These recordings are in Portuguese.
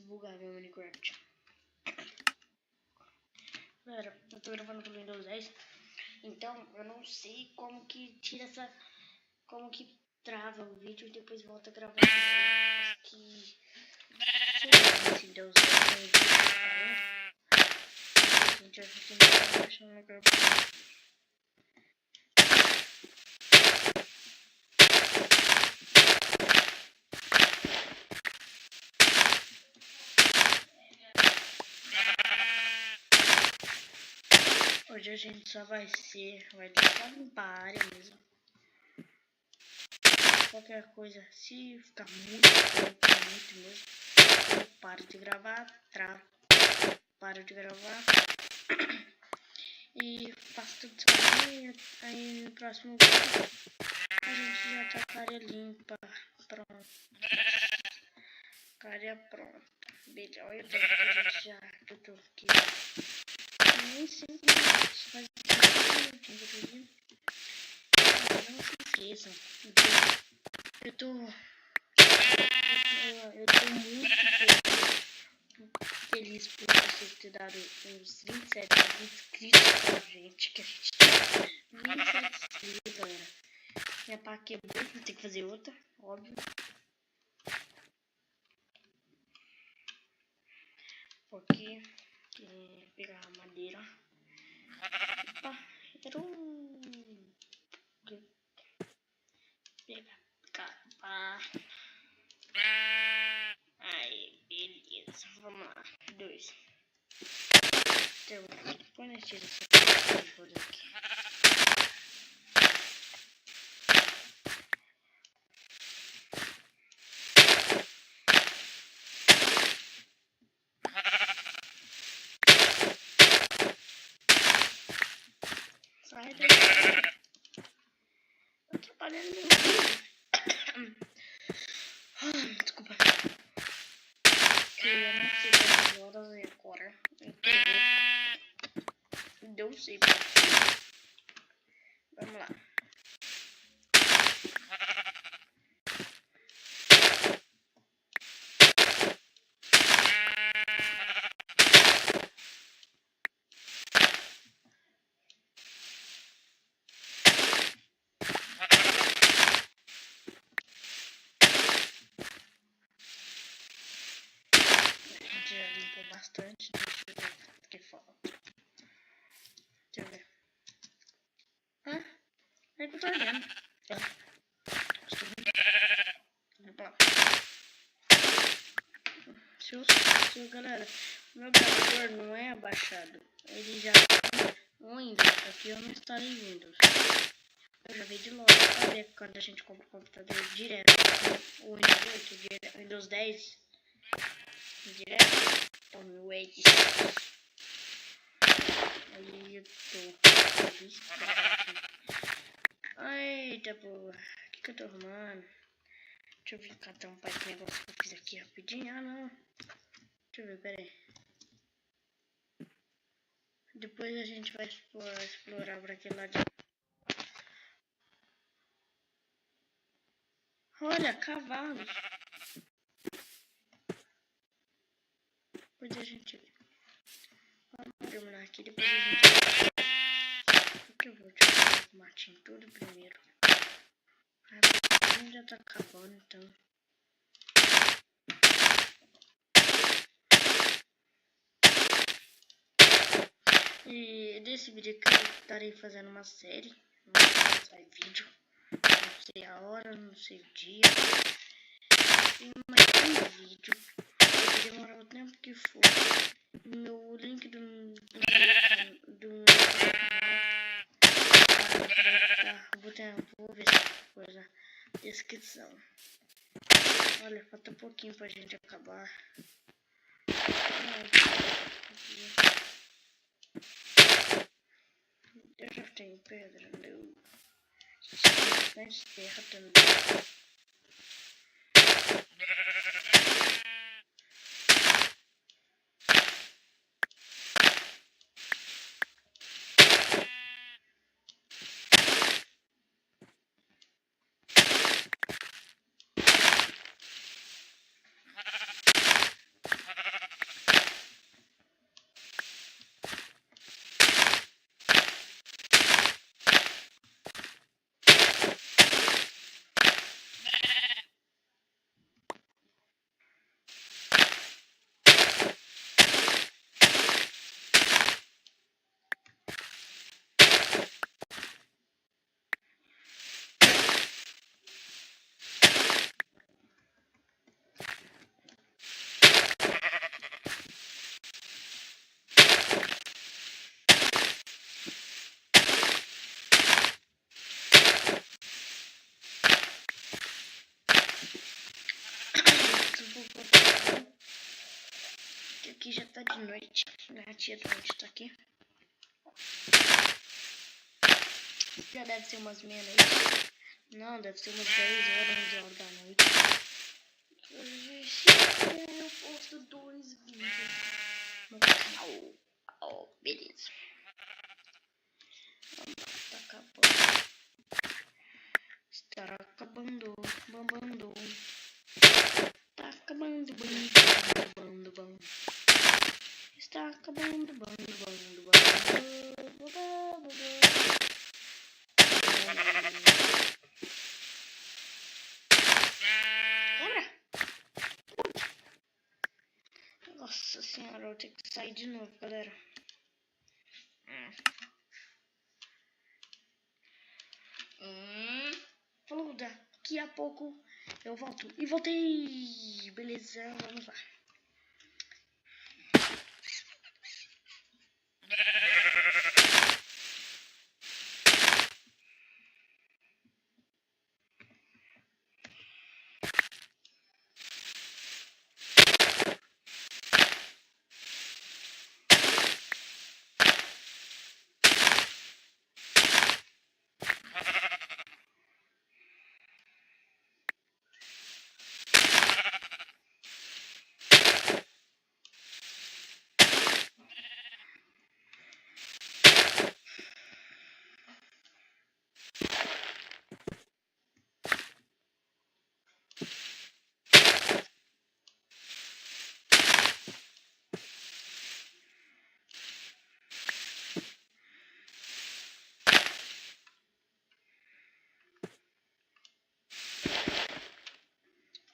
bugar meu Minecraft. Galera, eu tô gravando pelo Windows 10, então eu não sei como que tira essa... como que trava o vídeo e depois volta a gravar de novo. Acho que... sei lá se Deus vai gente, acho que não tá baixando o Minecraft. Hoje a gente só vai deixar limpar a área mesmo. Qualquer coisa, se ficar muito mesmo, eu paro de gravar, paro de gravar e faço tudo sozinho. Aí no próximo vídeo a gente já tá com a área limpa, pronto. Com a área pronta. Beleza, olha que a gente já tudo aqui. Nem 5 minutos, faz 5 minutinhos. Não se esqueçam, eu tô muito feliz por vocês ter dado uns 27 inscritos pra gente, que a gente tem 27 inscritos, galera. Minha pá quebrou, vou ter que fazer outra, óbvio. Porque pegar a madeira. Opa, era pegar capa. Aí, beleza, vamos lá. 2. Então, quando eu tiro essa coisa aqui. Sai daqui. Tô atrapalhando meu vídeo. Desculpa. Que eu não sei quantas horas é agora. Deu sei. Vamos lá. Já limpou bastante. Deixa eu ver o que falta. Deixa eu ver. É que eu tô olhando. Galera, meu gravador não é abaixado. Ele já tem um Windows. Aqui eu não instalei Windows. Eu já vi de logo. Sabe quando a gente compra o computador direto? O Windows 8, Windows 10 direto? Então, wait. Aí eu tô. Eita porra. O que eu tô arrumando? Deixa eu vir tampar esse negócio que eu fiz aqui rapidinho. Ah, não. Deixa eu ver, peraí. Depois a gente vai explorar por aquele lado. Olha, cavalo. Depois a gente vê. Vamos terminar aqui, depois a gente vê. Porque eu vou tirar o matinho tudo primeiro. A gente já tá acabando, então. E desse vídeo aqui eu estarei fazendo uma série. Não sai vídeo. Não sei a hora, não sei o dia. Mas tem vídeo. Vai demorar o tempo que for. O link do meu canal. Vou ver se coisa na descrição. Olha, falta um pouquinho pra gente acabar. Eu já tenho pedra, não. Bastante terra também. aqui já tá de noite. A tia da noite tá aqui. Já deve ser umas meia-noite. Não, deve ser umas 10 horas, 11 horas da noite. Hoje eu posto 2 vídeos no canal. Oh, beleza. Vamos lá, tá acabando. Está acabando, bambando. Tá acabando, bando. Está acabando, bando. Lembra? Nossa senhora, eu vou ter que sair de novo, galera. Falou, daqui a pouco eu volto. E voltei! Beleza, vamos lá.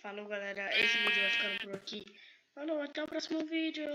Falou, galera. Esse vídeo vai ficando por aqui. Falou, até o próximo vídeo.